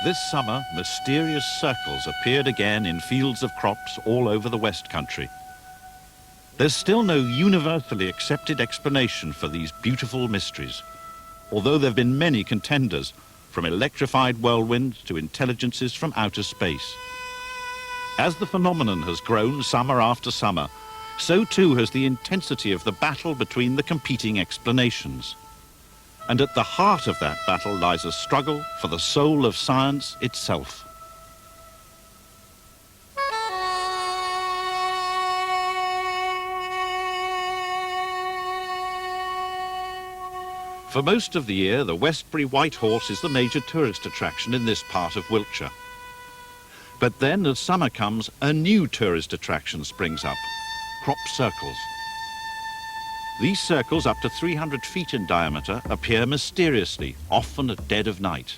This summer, mysterious circles appeared again in fields of crops all over the West Country. There's still no universally accepted explanation for these beautiful mysteries, although there have been many contenders, from electrified whirlwinds to intelligences from outer space. As the phenomenon has grown summer after summer, so too has the intensity of the battle between the competing explanations. And at the heart of that battle lies a struggle for the soul of science itself. For most of the year, the Westbury White Horse is the major tourist attraction in this part of Wiltshire. But then, as summer comes, a new tourist attraction springs up: crop circles. These circles, up to 300 feet in diameter, appear mysteriously, often at dead of night.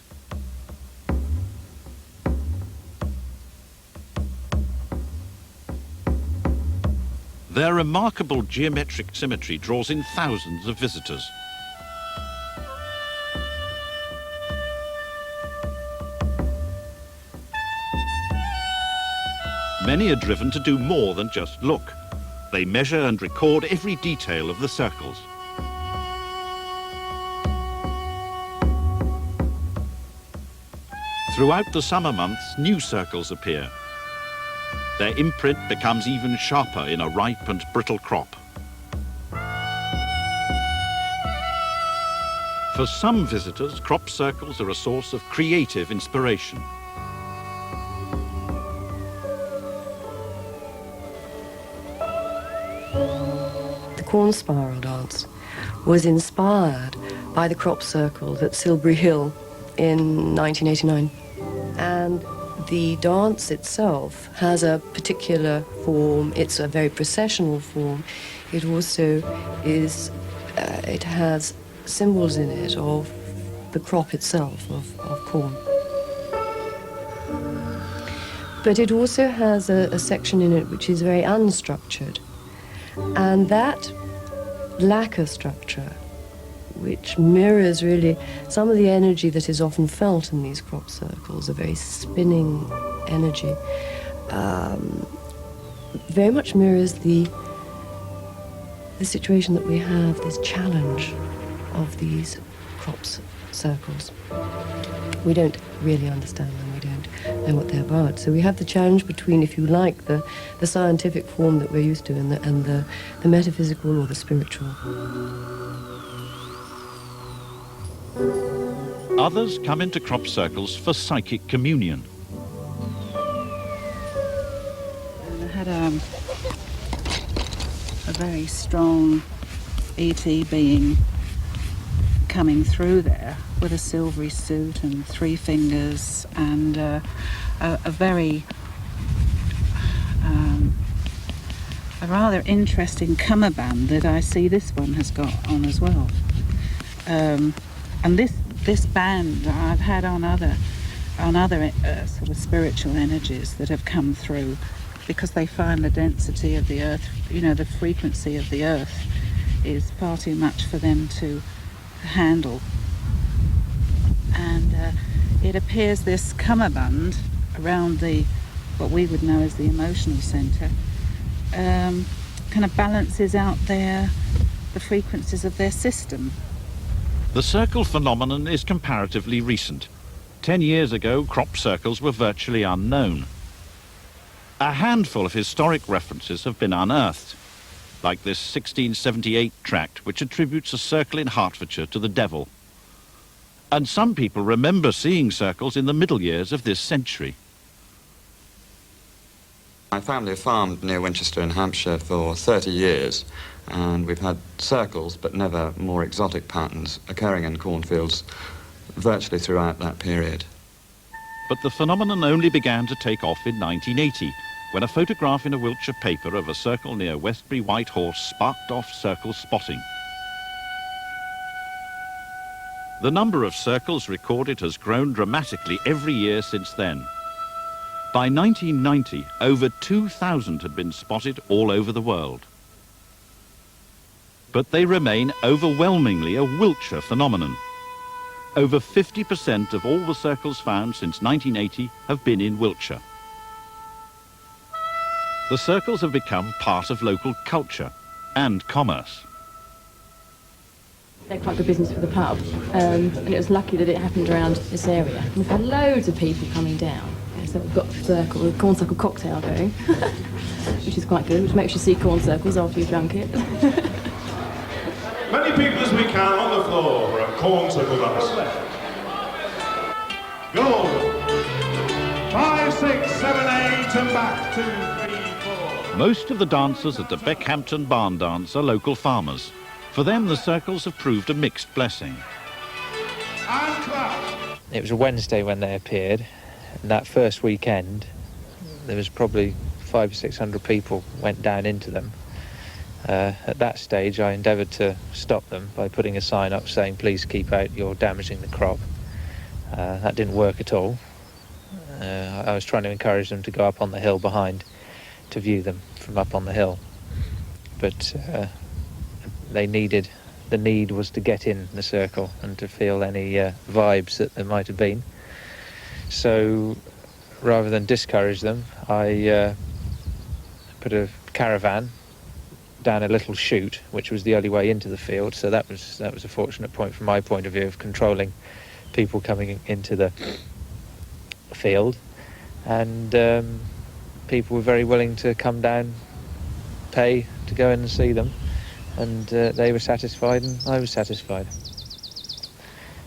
Their remarkable geometric symmetry draws in thousands of visitors. Many are driven to do more than just look. They measure and record every detail of the circles. Throughout the summer months, new circles appear. Their imprint becomes even sharper in a ripe and brittle crop. For some visitors, crop circles are a source of creative inspiration. The corn spiral dance was inspired by the crop circles at Silbury Hill in 1989. And the dance itself has a particular form. It's a very processional form. It also is, it has symbols in it of the crop itself, of corn. But it also has a section in it which is very unstructured. And that lack of structure, which mirrors really some of the energy that is often felt in these crop circles, a very spinning energy, very much mirrors the situation that we have, this challenge of these crop circles. We don't really understand them, we don't know what they're about. So we have the challenge between, if you like, the scientific form that we're used to and the metaphysical or the spiritual. Others come into crop circles for psychic communion. I had a very strong ET being coming through there with a silvery suit and 3 fingers and a very a rather interesting cummerbund that I see this one has got on as well. And this band I've had on other sort of spiritual energies that have come through, because they find the density of the earth, you know, the frequency of the earth is far too much for them to handle. And it appears this cummerbund around what we would know as the emotional centre kind of balances out the frequencies of their system. The circle phenomenon is comparatively recent. 10 years ago, crop circles were virtually unknown. A handful of historic references have been unearthed, like this 1678 tract which attributes a circle in Hertfordshire to the devil. And some people remember seeing circles in the middle years of this century. My family farmed near Winchester in Hampshire for 30 years, and we've had circles, but never more exotic patterns, occurring in cornfields virtually throughout that period. But the phenomenon only began to take off in 1980, when a photograph in a Wiltshire paper of a circle near Westbury White Horse sparked off circle spotting. The number of circles recorded has grown dramatically every year since then. By 1990, over 2,000 had been spotted all over the world. But they remain overwhelmingly a Wiltshire phenomenon. Over 50% of all the circles found since 1980 have been in Wiltshire. The circles have become part of local culture and commerce. They're quite good business for the pub, and it was lucky that it happened around this area. We've had loads of people coming down. So we've got the corn circle cocktail going, which is quite good, which makes you see corn circles after you've drunk it. Many people as we can on the floor for a corn circle dance. Go! 5, 6, 7, 8 and back. 2, 3, 4. Most of the dancers at the Beckhampton Barn Dance are local farmers. For them, the circles have proved a mixed blessing. And clap. It was a Wednesday when they appeared, and that first weekend, there was probably 500 or 600 people went down into them. At that stage, I endeavoured to stop them by putting a sign up saying, "Please keep out, you're damaging the crop." That didn't work at all. I was trying to encourage them to go up on the hill behind to view them from up on the hill. But the need was to get in the circle and to feel any vibes that there might have been. So rather than discourage them, I put a caravan down a little chute, which was the only way into the field. So that was a fortunate point from my point of view of controlling people coming into the field. And people were very willing to come down, pay to go in and see them. And they were satisfied and I was satisfied.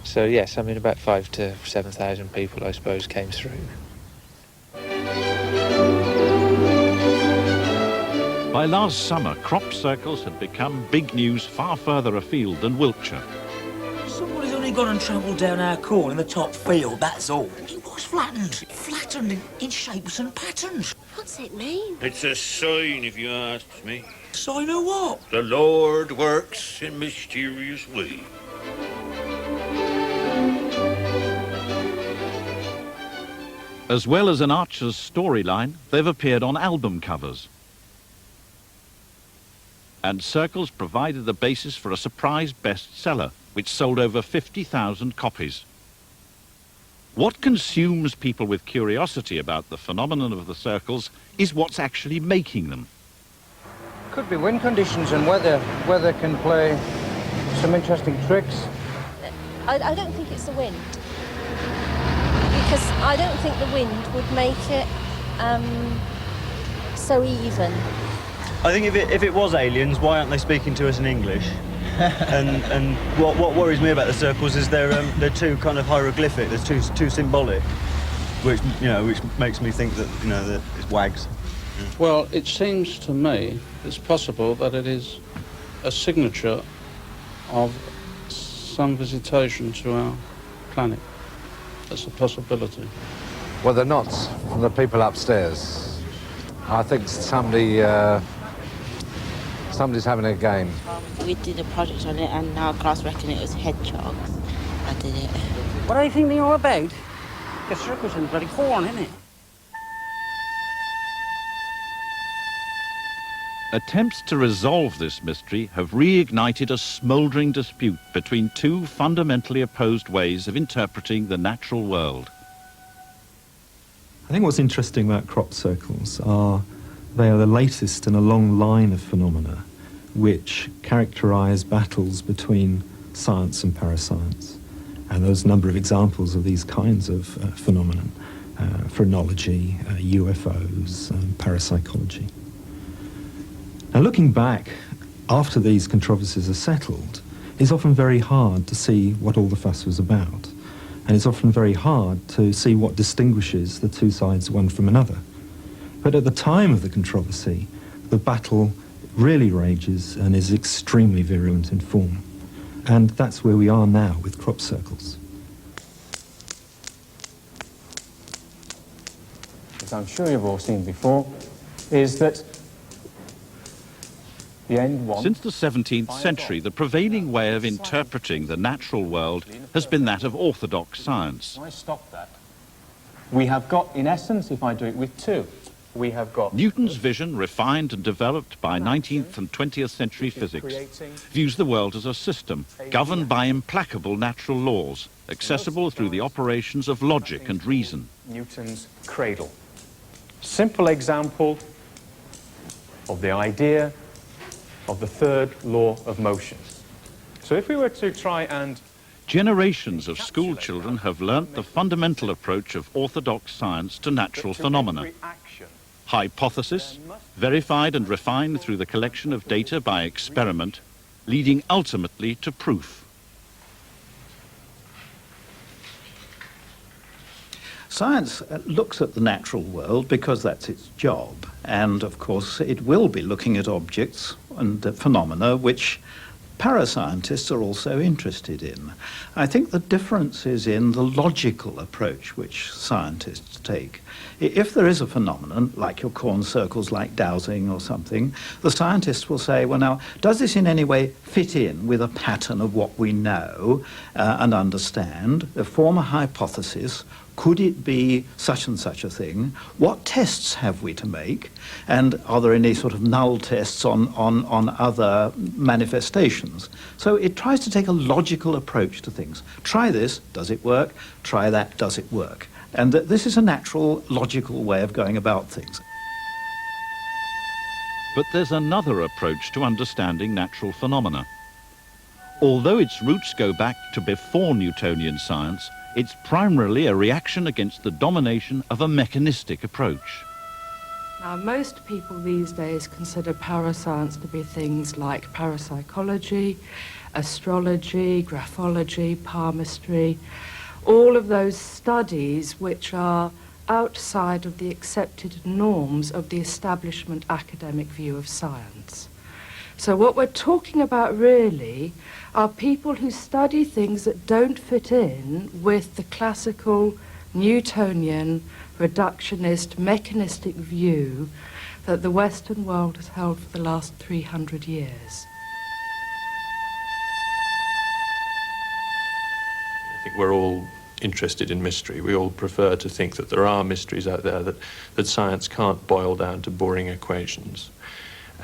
So yes, I mean about 5,000 to 7,000 people, I suppose, came through. By last summer, crop circles had become big news far further afield than Wiltshire. Somebody's only gone and trampled down our corn in the top field, that's all. It was flattened in shapes and patterns. What's it mean? It's a sign, if you ask me. Sign of what? The Lord works in mysterious ways. As well as an Archer's storyline, they've appeared on album covers. And circles provided the basis for a surprise bestseller, which sold over 50,000 copies. What consumes people with curiosity about the phenomenon of the circles is what's actually making them. Could be wind conditions and weather. Weather can play some interesting tricks. I don't think it's the wind. Because I don't think the wind would make it so even. I think if it was aliens, why aren't they speaking to us in English? and what worries me about the circles is they're too kind of hieroglyphic. They're too symbolic, which makes me think that that it's wags. Well, it seems to me it's possible that it is a signature of some visitation to our planet. That's a possibility. Well, they're not from the people upstairs. I think somebody's having a game. We did a project on it and our class reckoned it was hedgehogs. I did it. What do you think they're all about? The circus and bloody corn, isn't it? Attempts to resolve this mystery have reignited a smouldering dispute between two fundamentally opposed ways of interpreting the natural world. I think what's interesting about crop circles are they are the latest in a long line of phenomena which characterize battles between science and parascience. And there's a number of examples of these kinds of phenomenon, phrenology, UFOs, parapsychology. Now, looking back after these controversies are settled, it's often very hard to see what all the fuss was about. And it's often very hard to see what distinguishes the two sides one from another. But at the time of the controversy, the battle really rages and is extremely virulent in form. And that's where we are now with crop circles. As I'm sure you've all seen before, is that the end one. Since the 17th century, the prevailing way of interpreting the natural world has been that of orthodox science. I stop that. We have got, in essence, if I do it with two, we have got... Newton's vision, refined and developed by 19th and 20th century physics, views the world as a system governed by implacable natural laws, accessible through the operations of logic and reason. Newton's cradle. Simple example of the idea of the third law of motion. So if we were to try and... Generations of school children have learnt the fundamental approach of orthodox science to natural phenomena. Hypothesis, verified and refined through the collection of data by experiment, leading ultimately to proof. Science looks at the natural world because that's its job, and of course it will be looking at objects and phenomena which parascientists are also interested in. I think the difference is in the logical approach which scientists take. If there is a phenomenon, like your corn circles, like dowsing or something, the scientists will say, well now, does this in any way fit in with a pattern of what we know and understand, form a hypothesis? Could it be such and such a thing? What tests have we to make? And are there any sort of null tests on other manifestations? So it tries to take a logical approach to things. Try this, does it work? Try that, does it work? And this is a natural, logical way of going about things. But there's another approach to understanding natural phenomena. Although its roots go back to before Newtonian science, it's primarily a reaction against the domination of a mechanistic approach. Now, most people these days consider parascience to be things like parapsychology, astrology, graphology, palmistry, all of those studies which are outside of the accepted norms of the establishment academic view of science. So what we're talking about really are people who study things that don't fit in with the classical Newtonian reductionist mechanistic view that the Western world has held for the last 300 years. I think we're all interested in mystery. We all prefer to think that there are mysteries out there that science can't boil down to boring equations.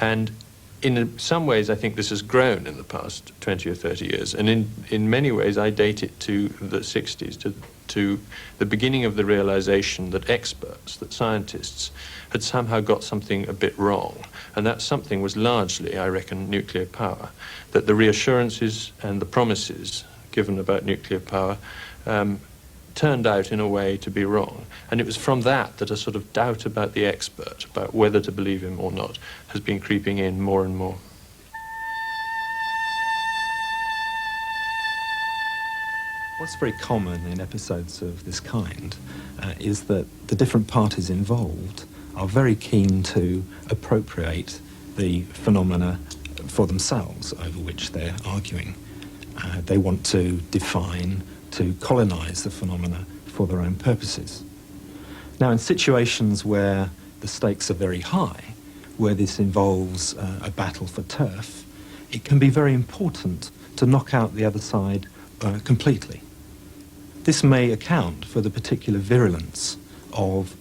And in some ways, I think this has grown in the past 20 or 30 years. And in many ways, I date it to the 60s, to the beginning of the realization that experts, that scientists, had somehow got something a bit wrong. And that something was largely, I reckon, nuclear power. That the reassurances and the promises given about nuclear power turned out in a way to be wrong. And it was from that that a sort of doubt about the expert, about whether to believe him or not, has been creeping in more and more. What's very common in episodes of this kind is that the different parties involved are very keen to appropriate the phenomena for themselves over which they're arguing. They want to define, to colonize the phenomena for their own purposes. Now, in situations where the stakes are very high, where this involves a battle for turf, it can be very important to knock out the other side completely. This may account for the particular virulence of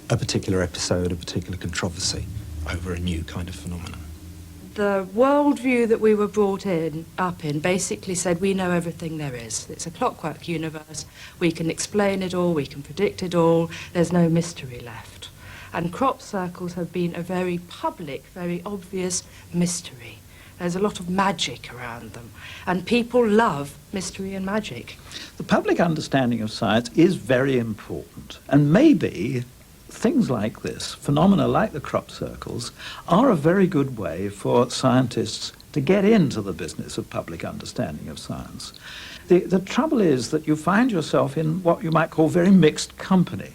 a particular episode, a particular controversy over a new kind of phenomenon. The worldview that we were brought up in basically said we know everything there is. It's a clockwork universe. We can explain it all. We can predict it all. There's no mystery left. And crop circles have been a very public, very obvious mystery. There's a lot of magic around them. And people love mystery and magic. The public understanding of science is very important. And maybe things like this, phenomena like the crop circles, are a very good way for scientists to get into the business of public understanding of science. The trouble is that you find yourself in what you might call very mixed company.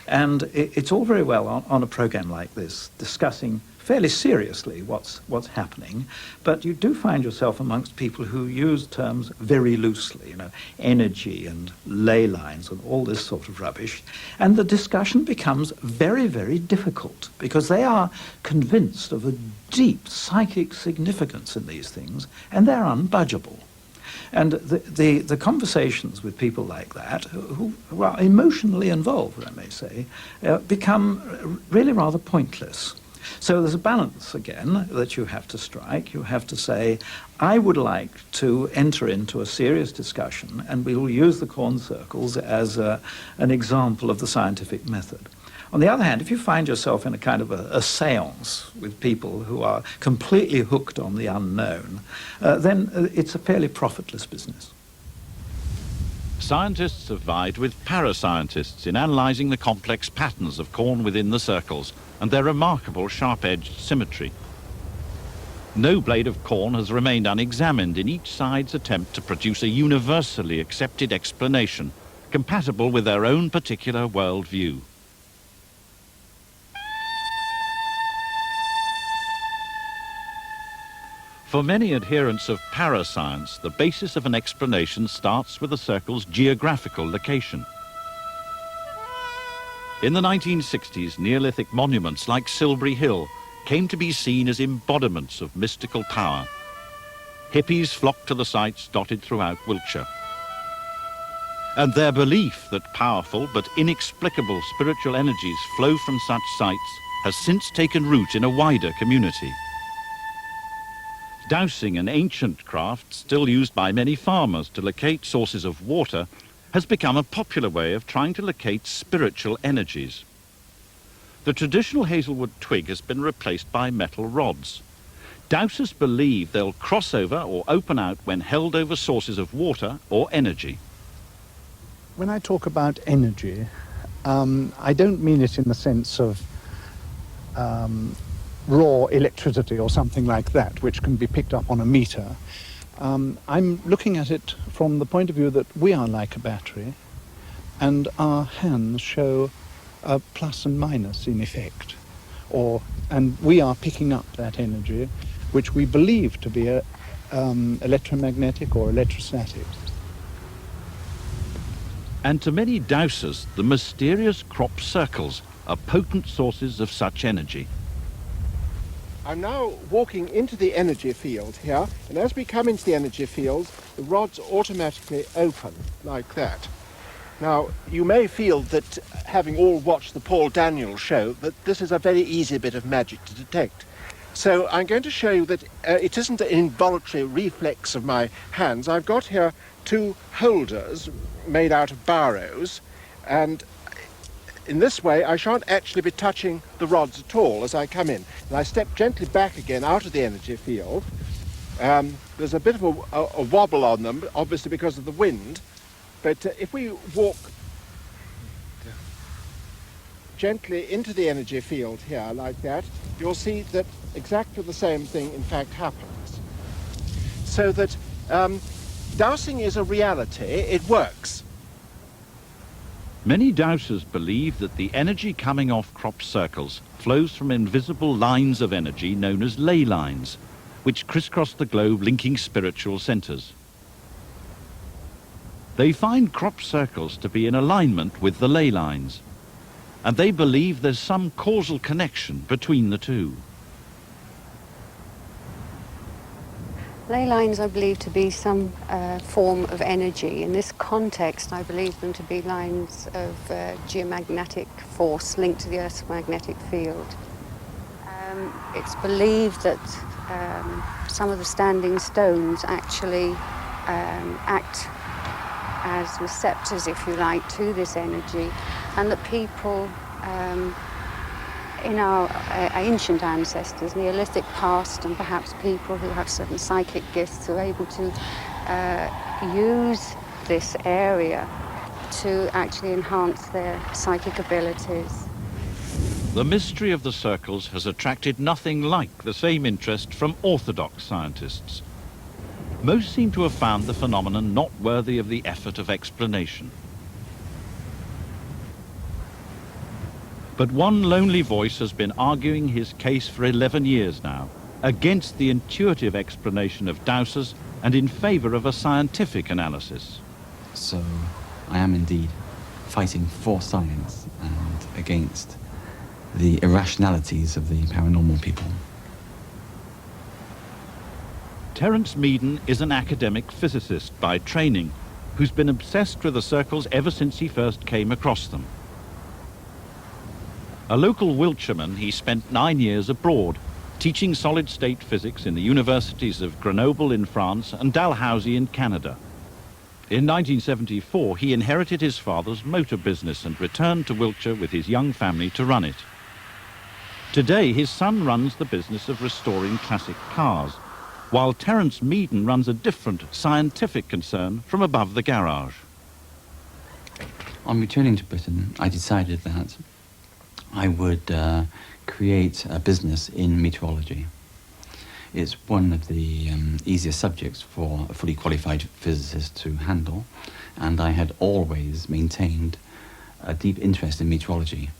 And it's all very well on a program like this, discussing fairly seriously what's happening, but you do find yourself amongst people who use terms very loosely, you know, energy and ley lines and all this sort of rubbish, and the discussion becomes very, very difficult because they are convinced of a deep psychic significance in these things, and they're unbudgeable. And the conversations with people like that, who are emotionally involved, I may say, become really rather pointless. So there's a balance, again, that you have to strike. You have to say, I would like to enter into a serious discussion, and we will use the corn circles as an example of the scientific method. On the other hand, if you find yourself in a kind of a séance with people who are completely hooked on the unknown, then it's a fairly profitless business. Scientists have vied with parascientists in analysing the complex patterns of corn within the circles and their remarkable sharp-edged symmetry. No blade of corn has remained unexamined in each side's attempt to produce a universally accepted explanation compatible with their own particular worldview. For many adherents of parascience, the basis of an explanation starts with a circle's geographical location. In the 1960s, Neolithic monuments like Silbury Hill came to be seen as embodiments of mystical power. Hippies flocked to the sites dotted throughout Wiltshire. And their belief that powerful but inexplicable spiritual energies flow from such sites has since taken root in a wider community. Dowsing, an ancient craft still used by many farmers to locate sources of water, has become a popular way of trying to locate spiritual energies. The traditional hazelwood twig has been replaced by metal rods. Dowsers believe they'll cross over or open out when held over sources of water or energy. When I talk about energy, I don't mean it in the sense of raw electricity or something like that, which can be picked up on a meter. I'm looking at it from the point of view that we are like a battery, and our hands show a plus and minus in effect, and we are picking up that energy, which we believe to be electromagnetic or electrostatic. And to many dowsers, the mysterious crop circles are potent sources of such energy. I'm now walking into the energy field here, and as we come into the energy field, the rods automatically open like that. Now, you may feel that, having all watched the Paul Daniels show, that this is a very easy bit of magic to detect. So I'm going to show you that it isn't an involuntary reflex of my hands. I've got here two holders made out of barrows, and in this way I shan't actually be touching the rods at all as I come in. And I step gently back again out of the energy field. There's a bit of a wobble on them, obviously because of the wind, but if we walk gently into the energy field here like that, you'll see that exactly the same thing in fact happens. So that dowsing is a reality, it works. Many dowsers believe that the energy coming off crop circles flows from invisible lines of energy known as ley lines, which crisscross the globe linking spiritual centres. They find crop circles to be in alignment with the ley lines, and they believe there's some causal connection between the two. Ley lines I believe to be some form of energy. In this context, I believe them to be lines of geomagnetic force linked to the Earth's magnetic field. It's believed that some of the standing stones actually act as receptors, if you like, to this energy, and that people in our ancient ancestors, Neolithic past, and perhaps people who have certain psychic gifts are able to use this area to actually enhance their psychic abilities. The mystery of the circles has attracted nothing like the same interest from orthodox scientists. Most seem to have found the phenomenon not worthy of the effort of explanation. But one lonely voice has been arguing his case for 11 years now, against the intuitive explanation of dowsers and in favour of a scientific analysis. So I am indeed fighting for science and against the irrationalities of the paranormal people. Terrence Meen is an academic physicist by training who's been obsessed with the circles ever since he first came across them. A local Wiltshireman, he spent 9 years abroad, teaching solid-state physics in the universities of Grenoble in France and Dalhousie in Canada. In 1974, he inherited his father's motor business and returned to Wiltshire with his young family to run it. Today, his son runs the business of restoring classic cars, while Terrence Meen runs a different scientific concern from above the garage. On returning to Britain, I decided that I would create a business in meteorology. It's one of the easier subjects for a fully qualified physicist to handle, and I had always maintained a deep interest in meteorology.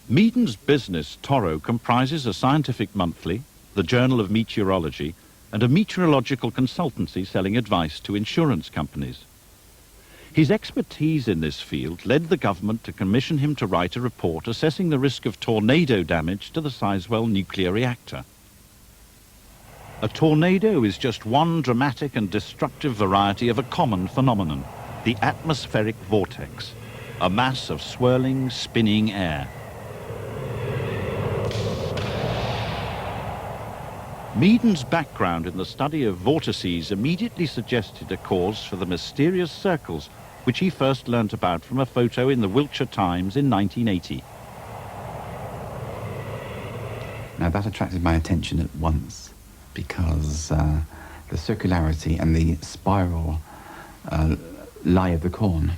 Meen's business, Toro, comprises a scientific monthly, the Journal of Meteorology, and a meteorological consultancy selling advice to insurance companies. His expertise in this field led the government to commission him to write a report assessing the risk of tornado damage to the Sizewell nuclear reactor. A tornado is just one dramatic and destructive variety of a common phenomenon, the atmospheric vortex, a mass of swirling, spinning air. Meen's background in the study of vortices immediately suggested a cause for the mysterious circles, which he first learnt about from a photo in the Wiltshire Times in 1980. Now that attracted my attention at once, because the circularity and the spiral lie of the corn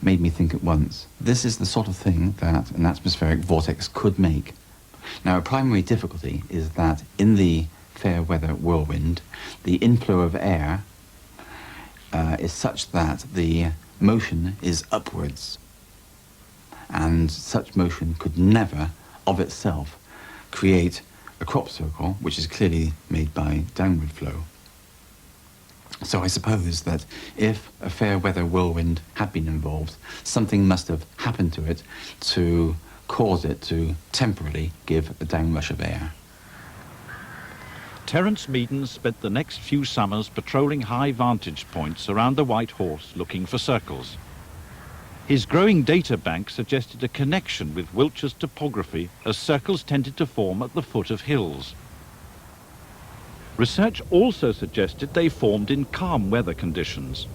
made me think at once. This is the sort of thing that an atmospheric vortex could make. Now, a primary difficulty is that in the fair weather whirlwind, the inflow of air is such that the motion is upwards, and such motion could never, of itself, create a crop circle, which is clearly made by downward flow. So I suppose that if a fair weather whirlwind had been involved, something must have happened to it to cause it to temporarily give a downrush of air. Terrence Meen spent the next few summers patrolling high vantage points around the White Horse looking for circles. His growing data bank suggested a connection with Wiltshire's topography, as circles tended to form at the foot of hills. Research also suggested they formed in calm weather conditions.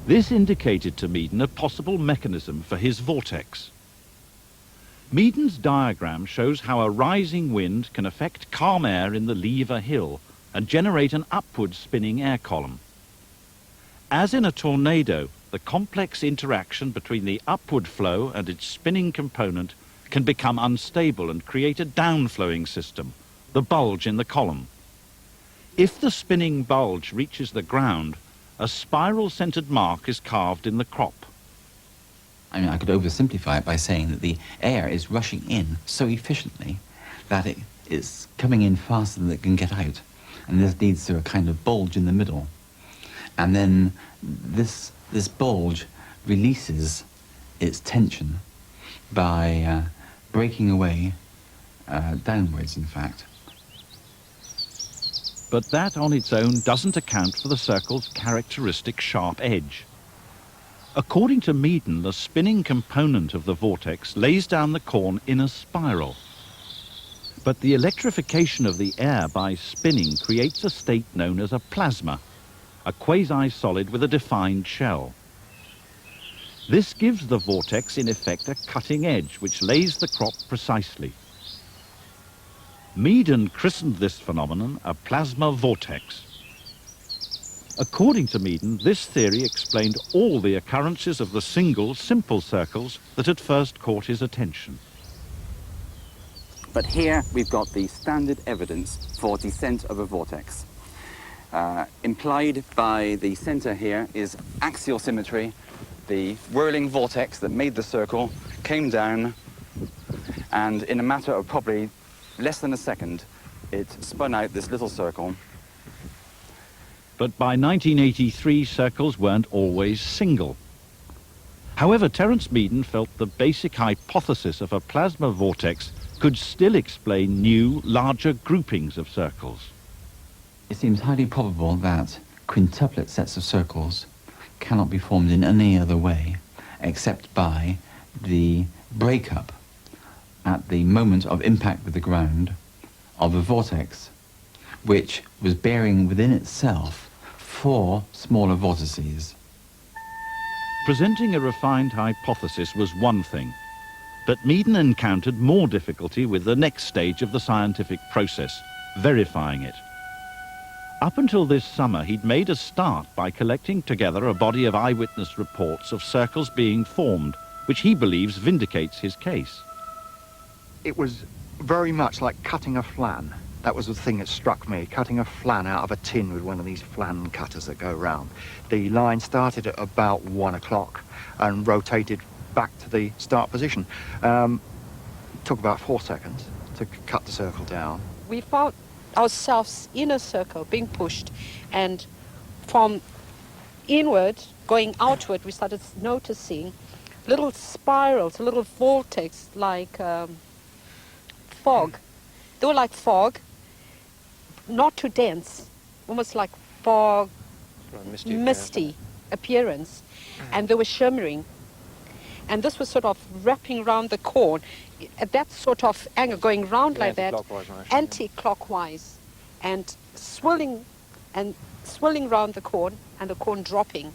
This indicated to Meen a possible mechanism for his vortex. Meen's diagram shows how a rising wind can affect calm air in the lee of a hill and generate an upward spinning air column. As in a tornado, the complex interaction between the upward flow and its spinning component can become unstable and create a downflowing system, the bulge in the column. If the spinning bulge reaches the ground, a spiral-centered mark is carved in the crop. I mean, I could oversimplify it by saying that the air is rushing in so efficiently that it is coming in faster than it can get out. And this leads to a kind of bulge in the middle. And then this bulge releases its tension by breaking away downwards, in fact. But that on its own doesn't account for the circle's characteristic sharp edge. According to Meen, the spinning component of the vortex lays down the corn in a spiral. But the electrification of the air by spinning creates a state known as a plasma, a quasi-solid with a defined shell. This gives the vortex, in effect, a cutting edge which lays the crop precisely. Meen christened this phenomenon a plasma vortex. According to Meen, this theory explained all the occurrences of the single, simple circles that had first caught his attention. But here we've got the standard evidence for descent of a vortex. Implied by the center here is axial symmetry. The whirling vortex that made the circle came down, and in a matter of probably less than a second, it spun out this little circle. But by 1983, circles weren't always single. However, Terrence Meen felt the basic hypothesis of a plasma vortex could still explain new, larger groupings of circles. It seems highly probable that quintuplet sets of circles cannot be formed in any other way except by the breakup at the moment of impact with the ground of a vortex, which was bearing within itself 4 smaller vortices. Presenting a refined hypothesis was one thing, but Meeden encountered more difficulty with the next stage of the scientific process, verifying it. Up until this summer, he'd made a start by collecting together a body of eyewitness reports of circles being formed, which he believes vindicates his case. It was very much like cutting a flan. That was the thing that struck me, cutting a flan out of a tin with one of these flan cutters that go round. The line started at about 1 o'clock and rotated back to the start position. Took about 4 seconds to cut the circle down. We found ourselves in a circle being pushed, and from inward going outward we started noticing little spirals, little vortex like fog. They were like fog, not too dense, almost like fog, misty appearance, and they were shimmering. And this was sort of wrapping around the cone at that sort of angle, going round like that, anti-clockwise, and swirling round the cone, and the cone dropping.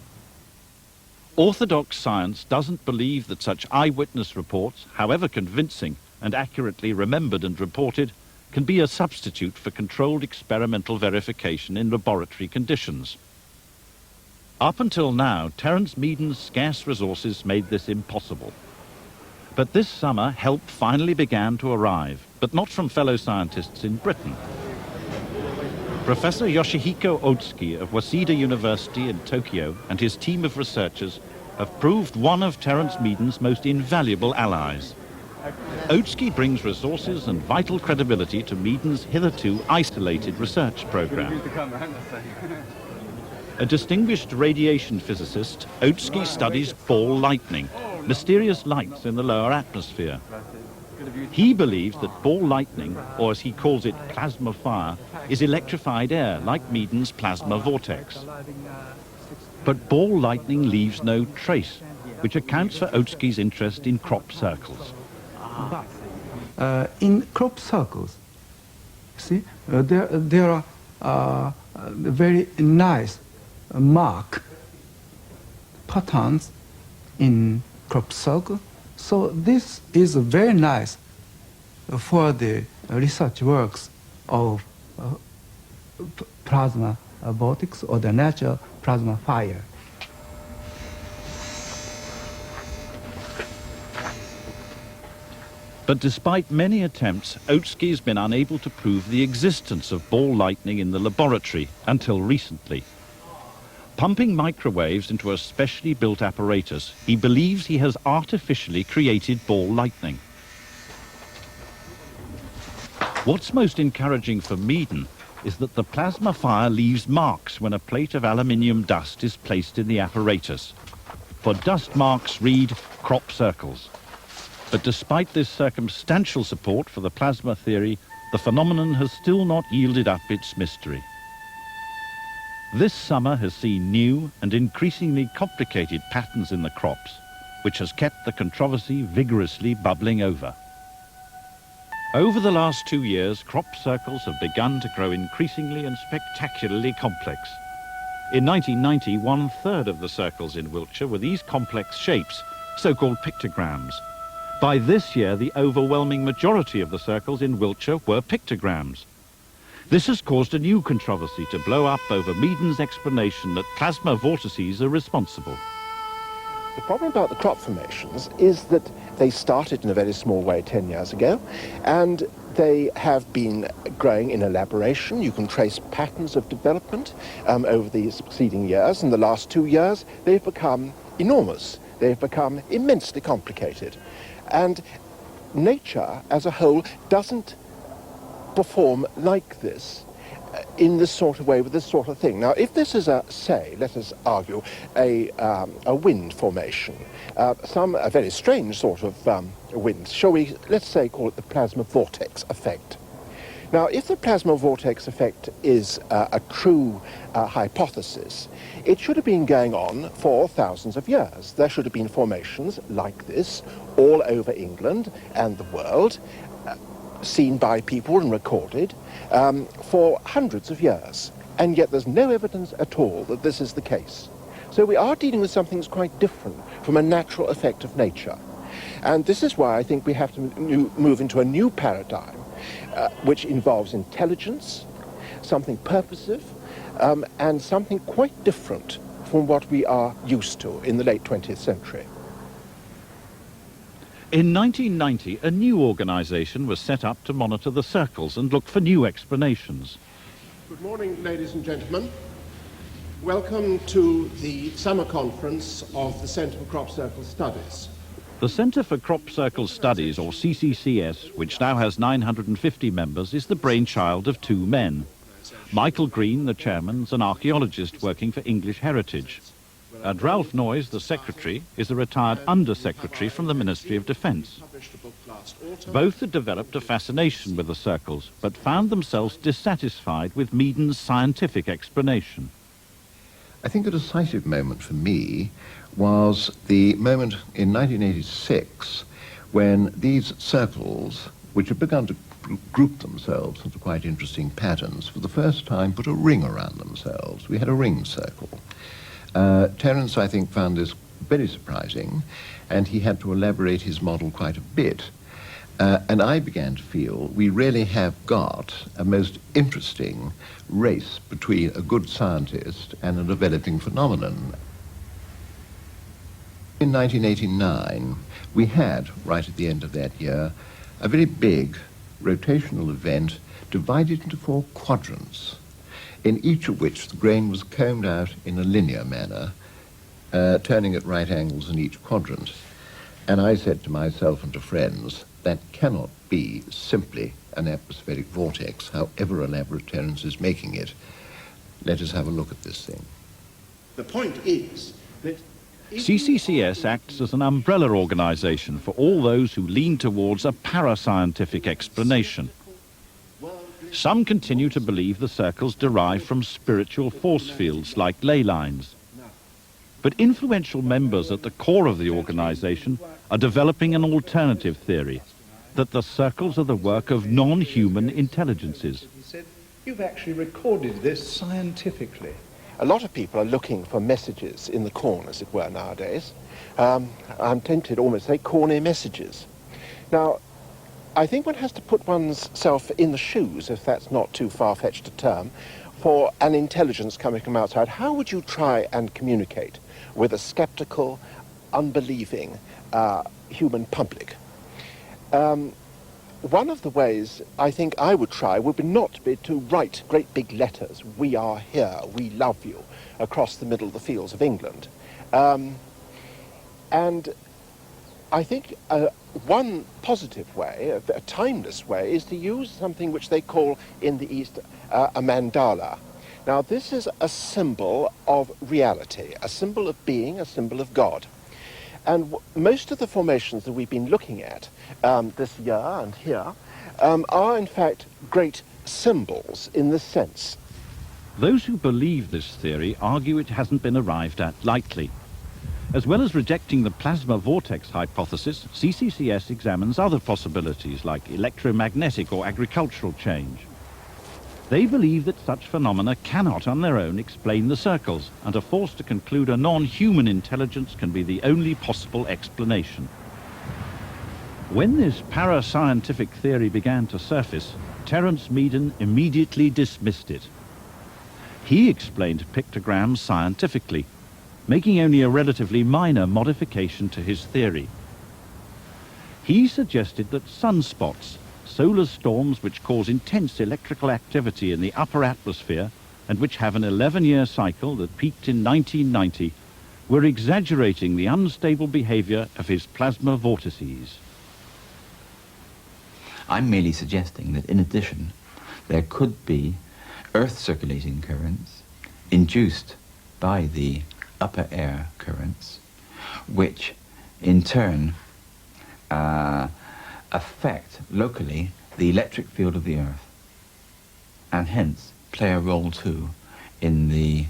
Orthodox science doesn't believe that such eyewitness reports, however convincing and accurately remembered and reported, can be a substitute for controlled experimental verification in laboratory conditions. Up until now, Terrence Meen's scarce resources made this impossible. But this summer, help finally began to arrive, but not from fellow scientists in Britain. Professor Yoshihiko Otsuki of Waseda University in Tokyo and his team of researchers have proved one of Terrence Meen's most invaluable allies. Otsuki brings resources and vital credibility to Meen's hitherto isolated research program. A distinguished radiation physicist, Otsuki studies ball lightning, mysterious lights in the lower atmosphere. He believes that ball lightning, or as he calls it, plasma fire, is electrified air like Meen's plasma vortex. But ball lightning leaves no trace, which accounts for Otsuki's interest in crop circles. In crop circles, see, there are very nice mark patterns in crop circle. So this is very nice for the research works of plasma vortex or the natural plasma fire. But despite many attempts, Otsuki has been unable to prove the existence of ball lightning in the laboratory until recently. Pumping microwaves into a specially built apparatus, he believes he has artificially created ball lightning. What's most encouraging for Meeden is that the plasma fire leaves marks when a plate of aluminium dust is placed in the apparatus. For dust marks read crop circles. But despite this circumstantial support for the plasma theory, the phenomenon has still not yielded up its mystery. This summer has seen new and increasingly complicated patterns in the crops, which has kept the controversy vigorously bubbling over. Over the last 2 years, crop circles have begun to grow increasingly and spectacularly complex. In 1990, 1/3 of the circles in Wiltshire were these complex shapes, so-called pictograms. By this year, the overwhelming majority of the circles in Wiltshire were pictograms. This has caused a new controversy to blow up over Meeden's explanation that plasma vortices are responsible. The problem about the crop formations is that they started in a very small way 10 years ago, and they have been growing in elaboration. You can trace patterns of development over the succeeding years. In the last 2 years, they've become enormous. They've become immensely complicated. And nature as a whole doesn't perform like this in this sort of way with this sort of thing. Now, if this is say, let us argue, a wind formation, a very strange sort of wind, shall we, let's say, call it the plasma vortex effect. Now, if the plasma vortex effect is a true hypothesis, it should have been going on for thousands of years. There should have been formations like this all over England and the world, seen by people and recorded for hundreds of years. And yet there's no evidence at all that this is the case. So we are dealing with something that's quite different from a natural effect of nature. And this is why I think we have to move into a new paradigm, which involves intelligence, something purposive, and something quite different from what we are used to in the late 20th century. In 1990, a new organisation was set up to monitor the circles and look for new explanations. Good morning, ladies and gentlemen. Welcome to the summer conference of the Centre for Crop Circle Studies. The Centre for Crop Circle Studies, or CCCS, which now has 950 members, is the brainchild of two men. Michael Green, the chairman, is an archaeologist working for English Heritage. And Ralph Noyes, the secretary, is a retired under-secretary from the Ministry of Defence. Both had developed a fascination with the circles, but found themselves dissatisfied with Meaden's scientific explanation. I think a decisive moment for me was the moment in 1986 when these circles, which had begun to group themselves into quite interesting patterns, for the first time put a ring around themselves. We had a ring circle. Terrence, I think, found this very surprising, and he had to elaborate his model quite a bit. And I began to feel we really have got a most interesting race between a good scientist and a developing phenomenon. In 1989, we had, right at the end of that year, a very big rotational event divided into 4 quadrants, in each of which the grain was combed out in a linear manner, turning at right angles in each quadrant. And I said to myself and to friends, that cannot be simply an atmospheric vortex, however elaborate Terrence is making it. Let us have a look at this thing. The point is that CCCS acts as an umbrella organisation for all those who lean towards a parascientific explanation. Some continue to believe the circles derive from spiritual force fields like ley lines. But influential members at the core of the organisation are developing an alternative theory, that the circles are the work of non-human intelligences. He said, you've actually recorded this scientifically. a lot of people are looking for messages in the corn, as it were, nowadays. I'm tempted almost to say corny messages. Now, I think one has to put oneself in the shoes, if that's not too far-fetched a term, for an intelligence coming from outside. How would you try and communicate with a skeptical, unbelieving human public? One of the ways I think I would try would be not be to write great big letters, "We are here, we love you," across the middle of the fields of England. And I think one positive way, a timeless way, is to use something which they call in the East a mandala. Now, this is a symbol of reality, a symbol of being, a symbol of God. And most of the formations that we've been looking at this year and here are, in fact, great symbols in this sense. Those who believe this theory argue it hasn't been arrived at lightly. As well as rejecting the plasma vortex hypothesis, CCCS examines other possibilities like electromagnetic or agricultural change. They believe that such phenomena cannot on their own explain the circles and are forced to conclude a non-human intelligence can be the only possible explanation. When this parascientific theory began to surface, Terrence Meen immediately dismissed it. He explained pictograms scientifically, making only a relatively minor modification to his theory. He suggested that sunspots, solar storms which cause intense electrical activity in the upper atmosphere and which have an 11-year cycle that peaked in 1990, were exaggerating the unstable behavior of his plasma vortices. I'm merely suggesting that in addition, there could be Earth circulating currents induced by the upper air currents, which in turn affect locally the electric field of the Earth. and hence play a role too in the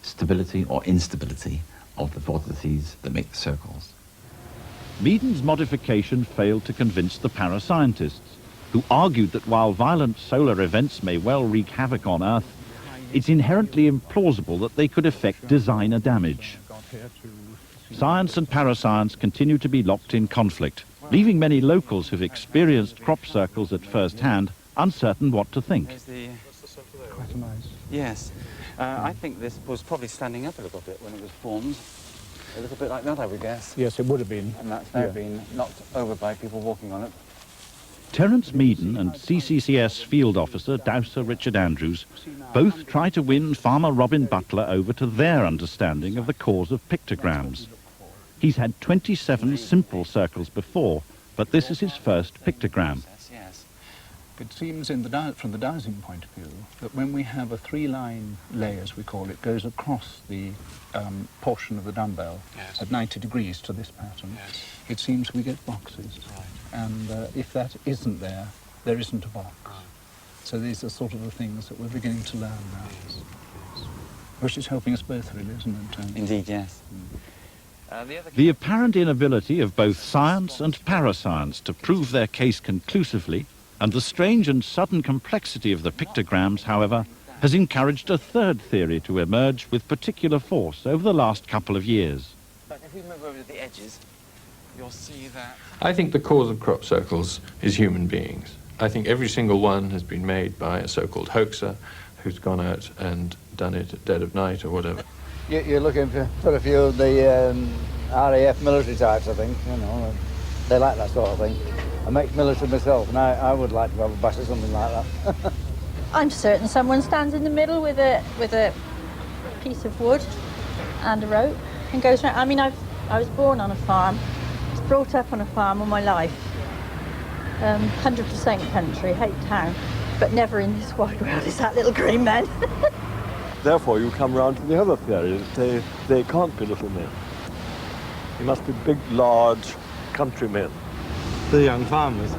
stability or instability of the vortices that make the circles. Meaden's modification failed to convince the parascientists, who argued that while violent solar events may well wreak havoc on Earth, it's inherently implausible that they could effect designer damage. Science and parascience continue to be locked in conflict, leaving many locals who've experienced crop circles at first hand uncertain what to think. Quite nice. Yes. I think this was probably standing up a little bit when it was formed. A little bit like that, I would guess. Yes, it would have been. And that's now been knocked over by people walking on it. Terrence Meen and CCCS field officer Dowser Richard Andrews both try to win farmer Robin Butler over to their understanding of the cause of pictograms. He's had 27 simple circles before, but this is his first pictogram. It seems from the dowsing point of view that when we have a three-line lay, as we call it, goes across the portion of the dumbbell at 90 degrees to this pattern, it seems we get boxes. And if that isn't there, there isn't a box. So these are sort of the things that we're beginning to learn now. Which is helping us both, really, isn't it? Indeed, yes. The apparent inability of both science and parascience to prove their case conclusively, and the strange and sudden complexity of the pictograms, however, has encouraged a third theory to emerge with particular force over the last couple of years. But if we move over to the edges, you'll see that... I think the cause of crop circles is human beings. I think every single one has been made by a so-called hoaxer who's gone out and done it at dead of night or whatever. You're looking for a few of the RAF military types, I think, you know. They like that sort of thing. I'm ex-military myself, and I would like to have a bash or something like that. I'm certain someone stands in the middle with a piece of wood and a rope and goes around. I mean, I was born on a farm, I was brought up on a farm all my life. 100% country, hate town, but never in this wide world is that little green man. Therefore, you come round to the other theory. They can't be little men. They must be big, large countrymen. The young farmers.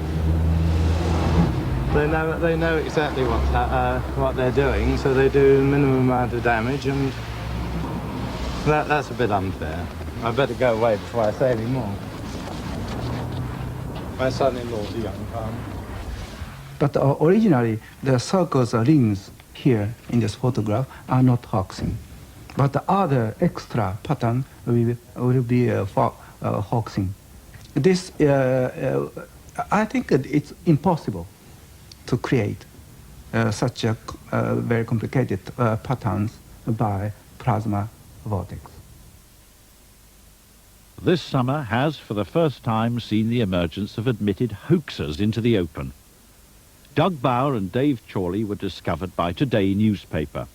They know exactly what they're doing, so they do the minimum amount of damage, and that's a bit unfair. I better go away before I say any more. My son-in-law's a young farmer. But originally, the circles or rings here in this photograph are not hoaxing. But the other extra pattern will be hoaxing. This, I think it's impossible to create such a very complicated patterns by plasma vortex. This summer has, for the first time, seen the emergence of admitted hoaxers into the open. Doug Bauer and Dave Chorley were discovered by Today newspaper.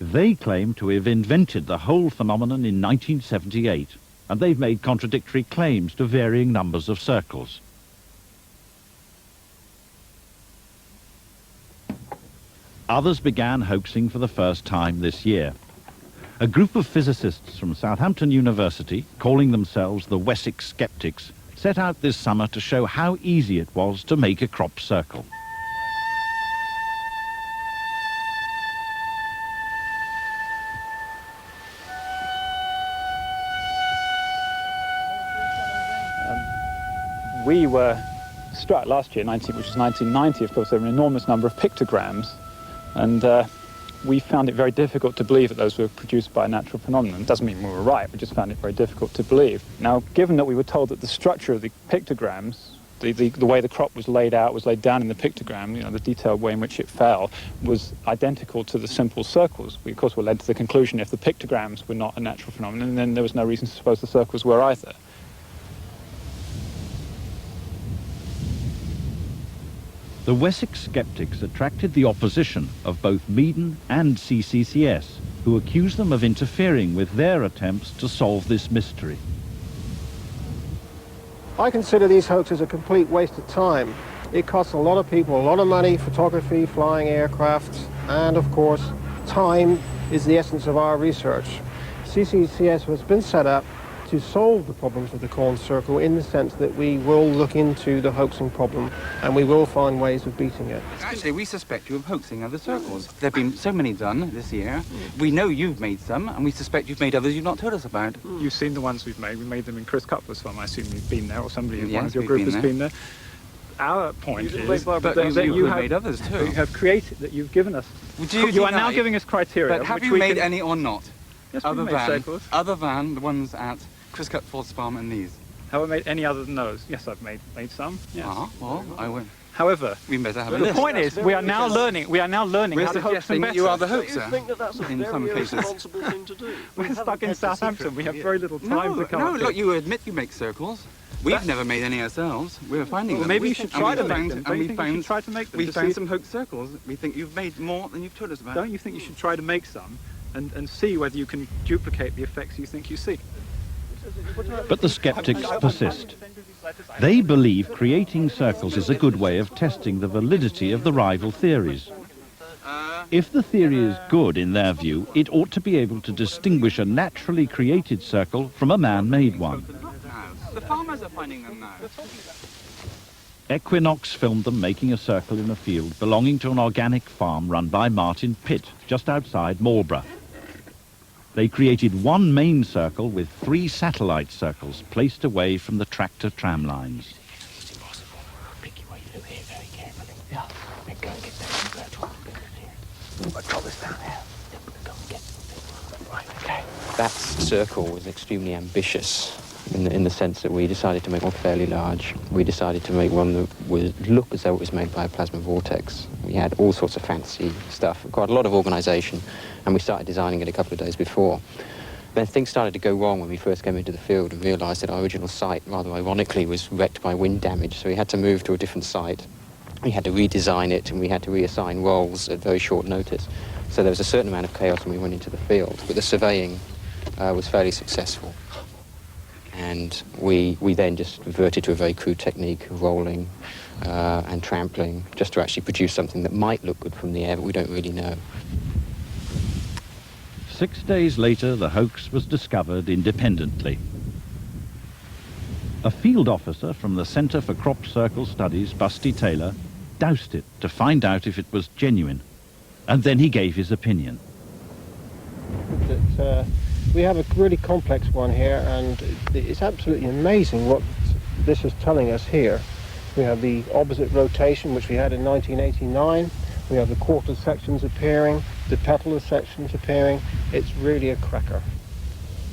They claim to have invented the whole phenomenon in 1978, and they've made contradictory claims to varying numbers of circles. Others began hoaxing for the first time this year. A group of physicists from Southampton University, calling themselves the Wessex Skeptics, set out this summer to show how easy it was to make a crop circle. We were struck last year, which was 1990, of course, there were an enormous number of pictograms, and we found it very difficult to believe that those were produced by a natural phenomenon. It doesn't mean we were right, we just found it very difficult to believe. Now, given that we were told that the structure of the pictograms, the way the crop was laid out, was laid down in the pictogram, you know, the detailed way in which it fell, was identical to the simple circles. We, of course, were led to the conclusion if the pictograms were not a natural phenomenon, then there was no reason to suppose the circles were either. The Wessex Skeptics attracted the opposition of both Meaden and CCCS, who accused them of interfering with their attempts to solve this mystery. I consider these hoaxes a complete waste of time. It costs a lot of people a lot of money, photography, flying aircraft, and of course, time is the essence of our research. CCCS has been set up to solve the problems of the corn circle in the sense that we will look into the hoaxing problem and we will find ways of beating it. Actually, we suspect you of hoaxing other circles. There have been so many done this year. We know you've made some, and we suspect you've made others you've not told us about. You've seen the ones we've made. We made them in Chris Cutler's farm. I assume you've been there, or somebody in Yes, one of your we've group been has there. been there. Our point is but that you have made others too. You have created, that you've given us. Do You are now deny- giving us criteria. But have which you we made can- any or not? Yes, we've made circles. Other than the ones at Chris Cutler's farm and these? Have I made any other than those? Yes, I've made some. Yes. Well, I win. However, we better have a the list. point is, we are now learning. We are now learning We're how to hoax them suggesting better. you are the hoaxer. You think that that's a in some very cases. irresponsible thing to do? We're stuck in Southampton. We have very little time to come No, up look, with. you admit you make circles. We've never made any ourselves. We're finding Well, them. maybe you should try to make them. Don't you We think you should try to make them We to found see- some hoax circles. We think you've made more than you've told us about. Don't you think you should try to make some and see whether you can duplicate the effects you think you see? But the skeptics persist. They believe creating circles is a good way of testing the validity of the rival theories. If the theory is good in their view, it ought to be able to distinguish a naturally created circle from a man-made one. The farmers are finding them now. Equinox filmed them making a circle in a field belonging to an organic farm run by Martin Pitt, just outside Marlborough. They created one main circle with 3 satellite circles placed away from the tractor tram lines. That circle was extremely ambitious in the sense that we decided to make one fairly large. We decided to make one that would look as though it was made by a plasma vortex. We had all sorts of fancy stuff, quite a lot of organisation, and we started designing it a couple of days before. Then things started to go wrong when we first came into the field and realised that our original site, rather ironically, was wrecked by wind damage, so we had to move to a different site. We had to redesign it, and we had to reassign roles at very short notice. So there was a certain amount of chaos when we went into the field, but the surveying was fairly successful. And we then just reverted to a very crude technique of rolling and trampling, just to actually produce something that might look good from the air, but we don't really know. 6 days later, the hoax was discovered independently. A field officer from the Centre for Crop Circle Studies, Busty Taylor, doused it to find out if it was genuine, and then he gave his opinion. We have a really complex one here, and it's absolutely amazing what this is telling us here. We have the opposite rotation, which we had in 1989. We have the quarter sections appearing, the petal sections appearing. It's really a cracker.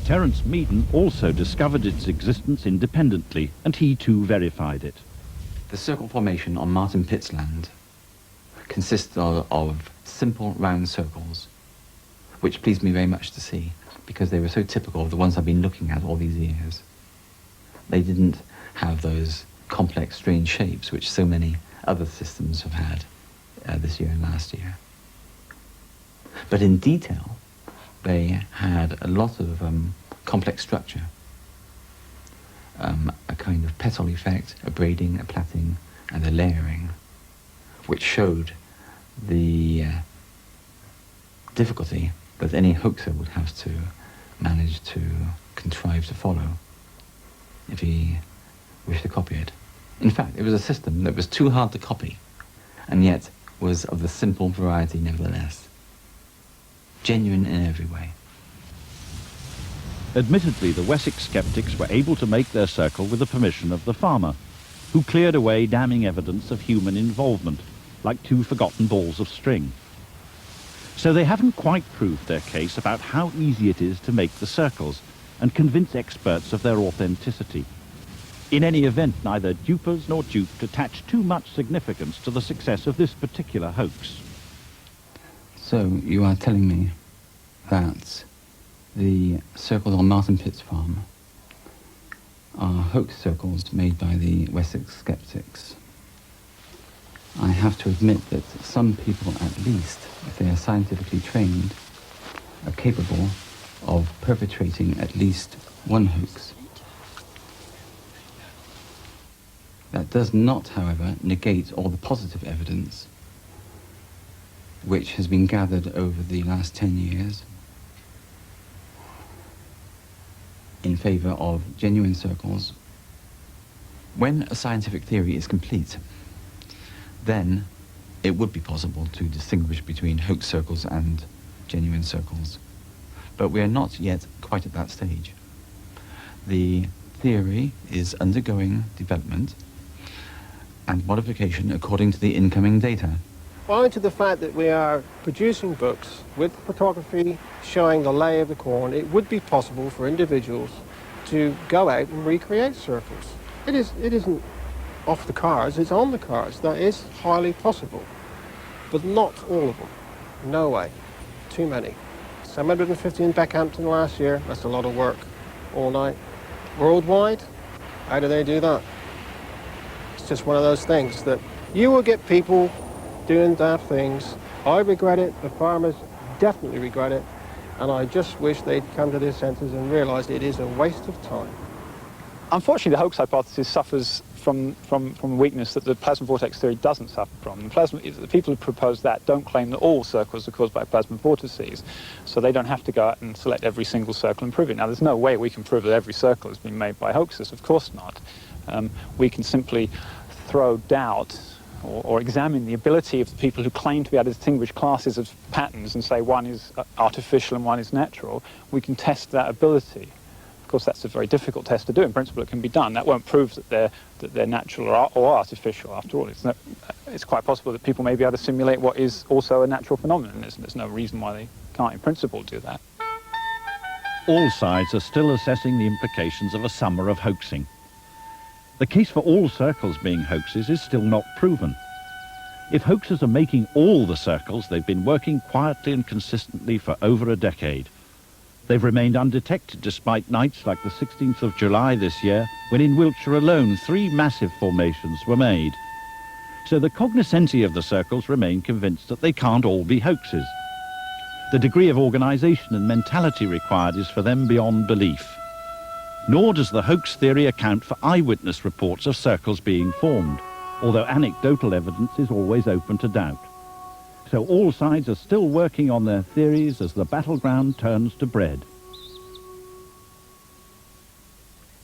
Terrence Meen also discovered its existence independently, and he too verified it. The circle formation on Martin Pitt's land consists of simple round circles, which pleased me very much to see, because they were so typical of the ones I've been looking at all these years. They didn't have those complex, strange shapes which so many other systems have had this year and last year. But in detail, they had a lot of complex structure, a kind of petal effect, a braiding, a plaiting, and a layering, which showed the difficulty that any hoaxer would have to manage to contrive to follow if he wished to copy it. In fact, it was a system that was too hard to copy, and yet was of the simple variety nevertheless. Genuine in every way. Admittedly, the Wessex skeptics were able to make their circle with the permission of the farmer, who cleared away damning evidence of human involvement, like 2 forgotten balls of string. So they haven't quite proved their case about how easy it is to make the circles and convince experts of their authenticity. In any event, neither dupers nor duped attach too much significance to the success of this particular hoax. So you are telling me that the circles on Martin Pitt's farm are hoax circles made by the Wessex skeptics. I have to admit that some people, at least, if they are scientifically trained, are capable of perpetrating at least one hoax. That does not, however, negate all the positive evidence which has been gathered over the last 10 years, in favour of genuine circles. When a scientific theory is complete, then it would be possible to distinguish between hoax circles and genuine circles. But we are not yet quite at that stage. The theory is undergoing development and modification according to the incoming data. Owing to the fact that we are producing books with photography showing the lay of the corn, it would be possible for individuals to go out and recreate circles. It isn't off the cards, it's on the cards. That is highly possible. But not all of them. No way. Too many. 750 in Beckhampton last year, that's a lot of work. All night. Worldwide, how do they do that? It's just one of those things that you will get people doing daft things. I regret it, the farmers definitely regret it, and I just wish they'd come to their senses and realise it is a waste of time. Unfortunately, the hoax hypothesis suffers from a weakness that the plasma vortex theory doesn't suffer from. The people who propose that don't claim that all circles are caused by plasma vortices, so they don't have to go out and select every single circle and prove it. Now, there's no way we can prove that every circle has been made by hoaxes, of course not. We can simply throw doubt or examine the ability of the people who claim to be able to distinguish classes of patterns and say one is artificial and one is natural. We can test that ability. Of course, that's a very difficult test to do. In principle, it can be done. That won't prove that they're natural or artificial. After all, it's quite possible that people may be able to simulate what is also a natural phenomenon. There's no reason why they can't, in principle, do that. All sides are still assessing the implications of a summer of hoaxing. The case for all circles being hoaxes is still not proven. If hoaxers are making all the circles, they've been working quietly and consistently for over a decade. They've remained undetected despite nights like the 16th of July this year, when in Wiltshire alone 3 massive formations were made. So the cognoscenti of the circles remain convinced that they can't all be hoaxes. The degree of organisation and mentality required is for them beyond belief. Nor does the hoax theory account for eyewitness reports of circles being formed, although anecdotal evidence is always open to doubt. So all sides are still working on their theories as the battleground turns to bread.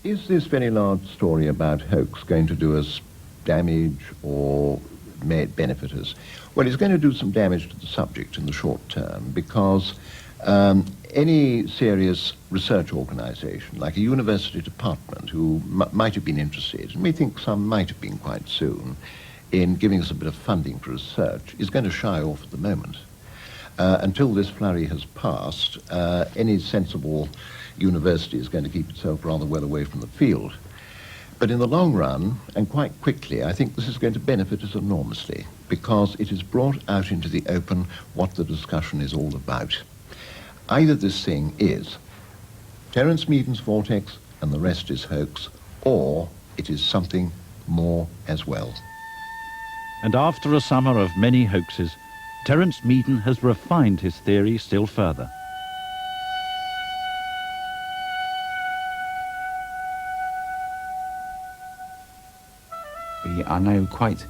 Is this very large story about hoax going to do us damage or may it benefit us? Well, it's going to do some damage to the subject in the short term, because any serious research organisation, like a university department, who might have been interested, and we think some might have been quite soon, in giving us a bit of funding for research, is going to shy off at the moment. Until this flurry has passed, any sensible university is going to keep itself rather well away from the field. But in the long run, and quite quickly, I think this is going to benefit us enormously, because it has brought out into the open what the discussion is all about. Either this thing is Terrence Meen's vortex and the rest is hoax, or it is something more as well. And after a summer of many hoaxes, Terrence Meen has refined his theory still further. We are now quite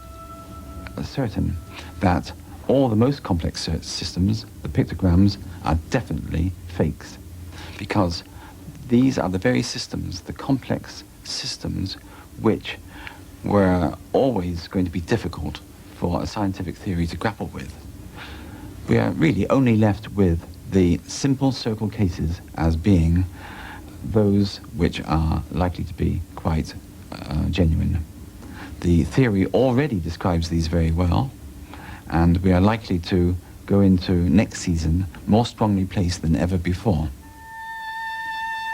certain that all the most complex systems, the pictograms, are definitely fakes, because these are the very systems, the complex systems, which were always going to be difficult for a scientific theory to grapple with. We are really only left with the simple circle cases as being those which are likely to be quite genuine. The theory already describes these very well, and we are likely to go into next season more strongly placed than ever before.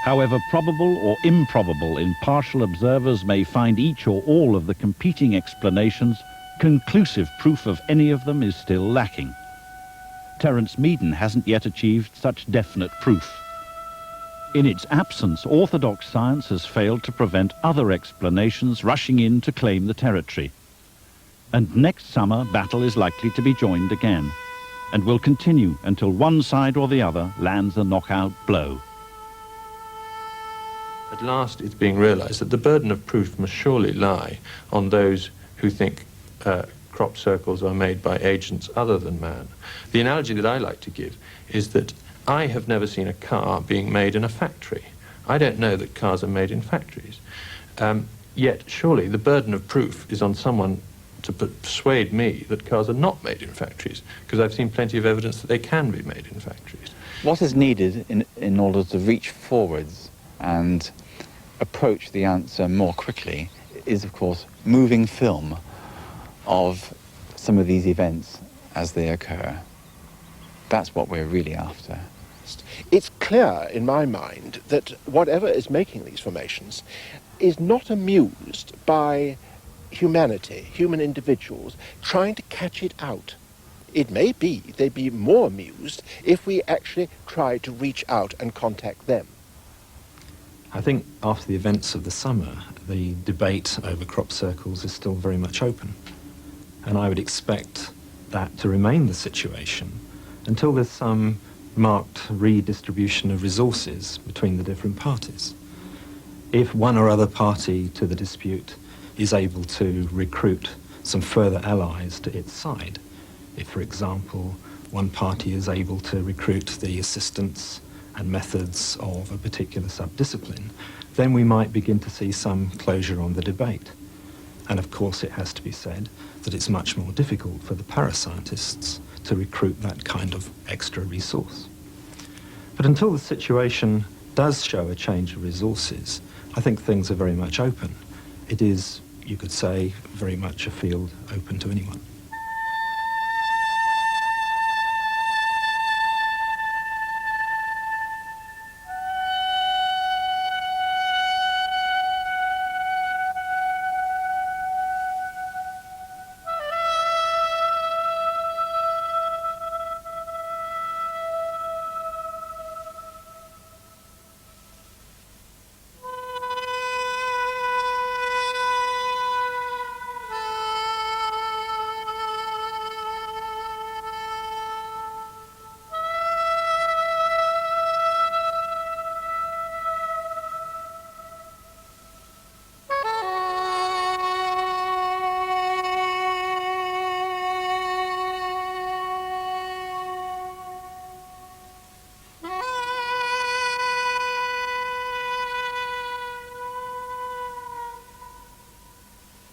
However probable or improbable impartial observers may find each or all of the competing explanations, conclusive proof of any of them is still lacking. Terrence Meen hasn't yet achieved such definite proof. In its absence, orthodox science has failed to prevent other explanations rushing in to claim the territory. And next summer, battle is likely to be joined again, and will continue until one side or the other lands a knockout blow. At last it's being realised that the burden of proof must surely lie on those who think crop circles are made by agents other than man. The analogy that I like to give is that I have never seen a car being made in a factory. I don't know that cars are made in factories. Yet, surely, the burden of proof is on someone to persuade me that cars are not made in factories, because I've seen plenty of evidence that they can be made in factories. What is needed in order to reach forwards and approach the answer more quickly is, of course, moving film of some of these events as they occur. That's what we're really after. It's clear in my mind that whatever is making these formations is not amused by humanity, human individuals, trying to catch it out. It may be they'd be more amused if we actually tried to reach out and contact them. I think after the events of the summer, the debate over crop circles is still very much open. And I would expect that to remain the situation until there's some marked redistribution of resources between the different parties. If one or other party to the dispute is able to recruit some further allies to its side, if, for example, one party is able to recruit the assistance and methods of a particular subdiscipline, then we might begin to see some closure on the debate. And of course it has to be said that it's much more difficult for the parascientists to recruit that kind of extra resource. But until the situation does show a change of resources, I think things are very much open. It is, you could say, very much a field open to anyone.